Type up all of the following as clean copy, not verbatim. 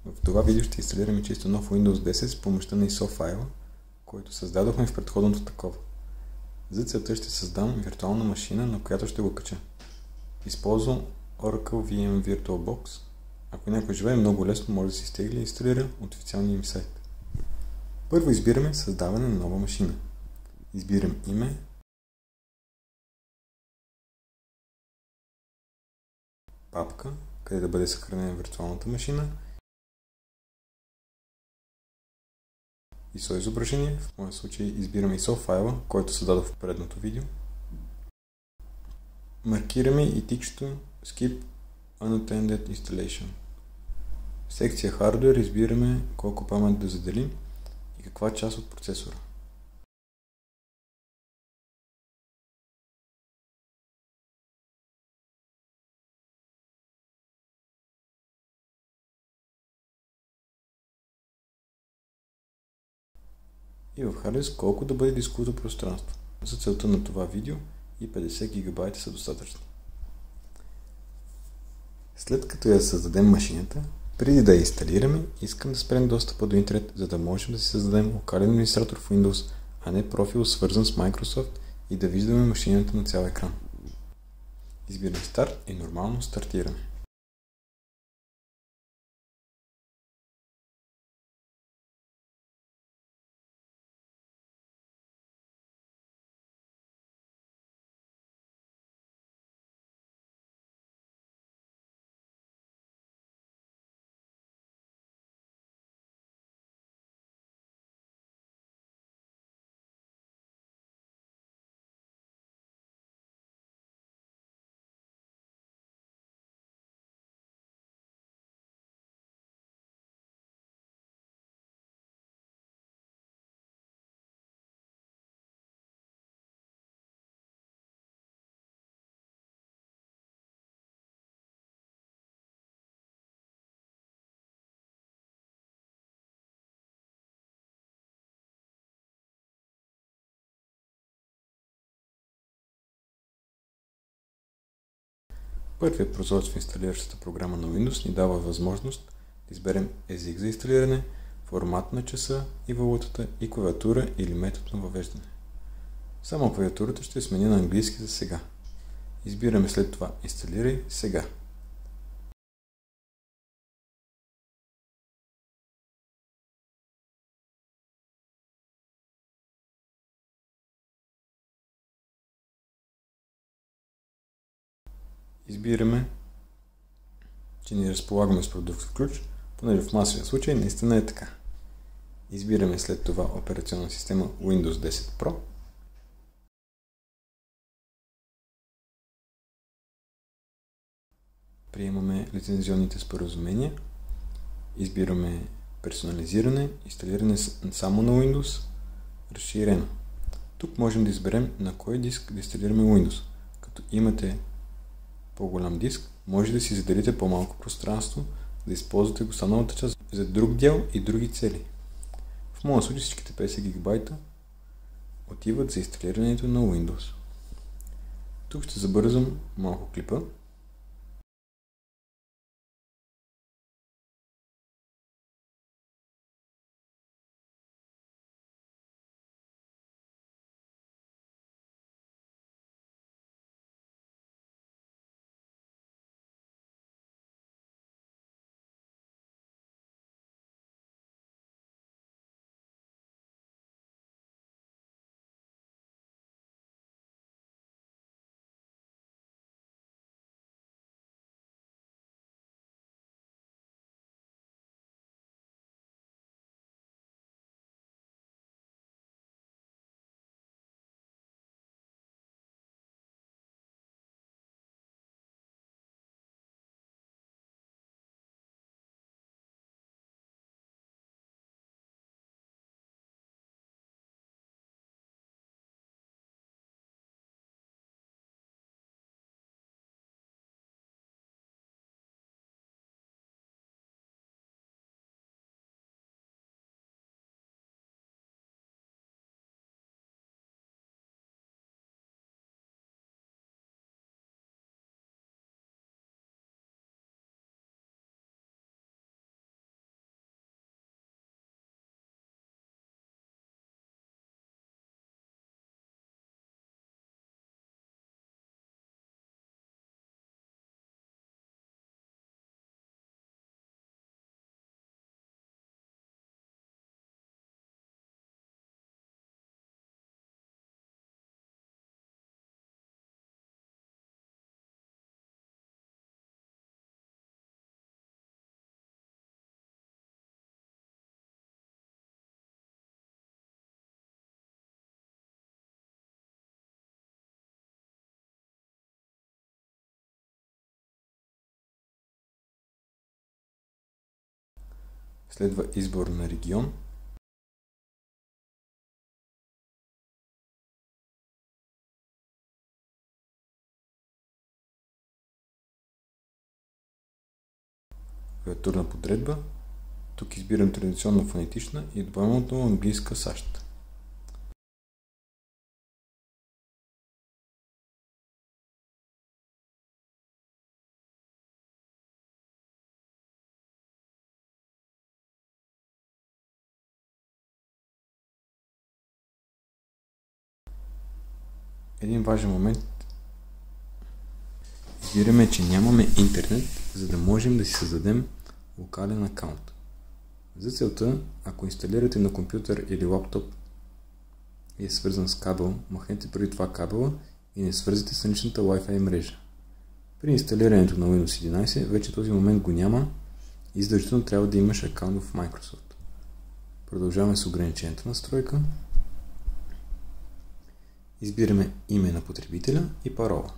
В това видео ще инсталираме чисто нов Windows 10 с помощта на ISO файла, който създадохме в предходното такова. За целта ще създам виртуална машина, на която ще го кача. Използвам Oracle VM VirtualBox. Ако някой желае, много лесно може да се изтегли и инсталира от официалния ми сайт. Първо избираме създаване на нова машина. Избирам име, папка, къде да бъде съхранена виртуалната машина, ISO изображение, в моя случай избирам ISO файла, който създадох в предното видео. Маркираме и тикчето Skip Unattended Installation. В секция Hardware избираме колко памет да заделим и каква част от процесора. И в Hard Disk колко да бъде дисковото пространство. За целта на това видео и 50 ГБ са достатъчни. След като я създадем машината, преди да я инсталираме, искам да спрем достъпа до интернет, за да можем да си създадем локален администратор в Windows, а не профил свързан с Microsoft и да виждаме машината на цял екран. Избираме старт и нормално стартиране. Първият прозорец в инсталиращата програма на Windows ни дава възможност да изберем език за инсталиране, формат на часа и валутата и клавиатура или метод на въвеждане. Само клавиатурата ще сменя на английски за сега. Избираме след това Инсталирай сега. Избираме, че ни разполагаме с продуктов ключ, понеже в масовия случай наистина е така. Избираме след това операционна система Windows 10 Pro. Приемаме лицензионните споразумения. Избираме персонализиране, инсталиране само на Windows, разширено. Тук можем да изберем на кой диск да инсталираме Windows. Като имате по-голям диск, може да си заделите по-малко пространство, да използвате останалата част за друг дял и други цели. В моя случай всичките 50 ГБ отиват за инсталирането на Windows. Тук ще забързам малко клипа. Следва избор на регион. Клавиатурна подредба. Тук избирам традиционно фонетична и добавеното английска САЩ. Един важен момент. Избираме, че нямаме интернет, за да можем да си създадем локален акаунт. За целта, ако инсталирате на компютър или лаптоп и е свързан с кабел, махнете преди това кабела и не свързате с личната Wi-Fi мрежа. При инсталирането на Windows 11 вече този момент го няма и задължително трябва да имаш акаунт в Microsoft. Продължаваме с ограничената настройка. Избираме име на потребителя и парола.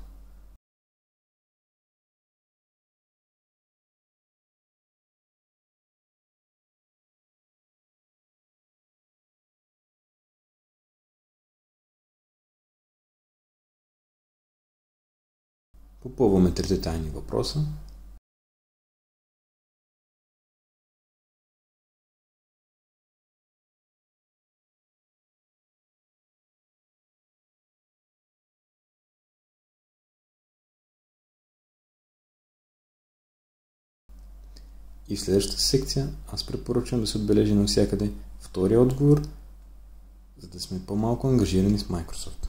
Попълваме трите тайни въпроса. И в следващата секция аз препоръчвам да се отбележи навсякъде втория отговор, за да сме по-малко ангажирани с Microsoft.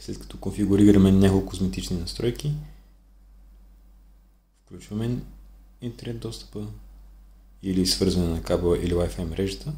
След като конфигурираме няколко козметични настройки, включваме интернет достъпа или свързване на кабела или Wi-Fi мрежата.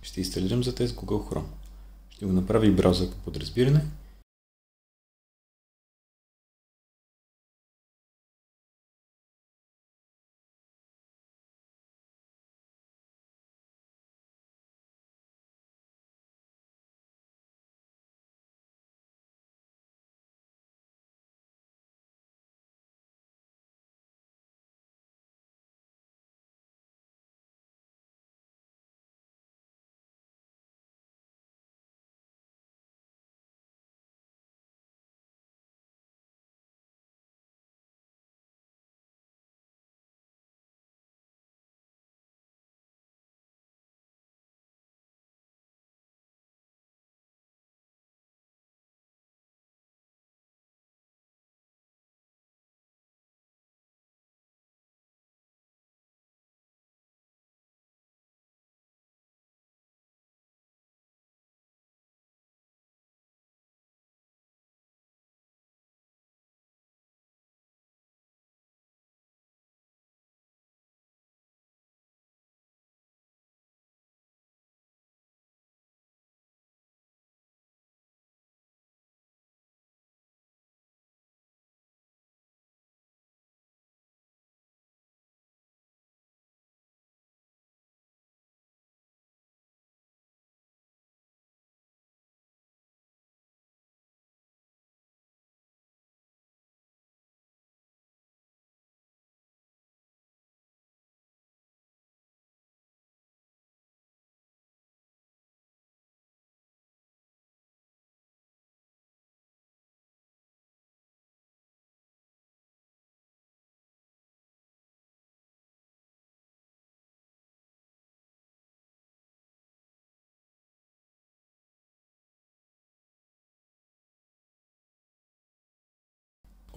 Ще инсталирам за тест Google Chrome. Ще го направя и браузър по подразбиране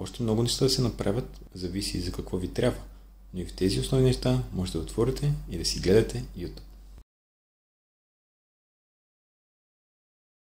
още много неща да се направят, зависи за какво ви трябва. Но и в тези основни неща можете да отворите и да си гледате YouTube.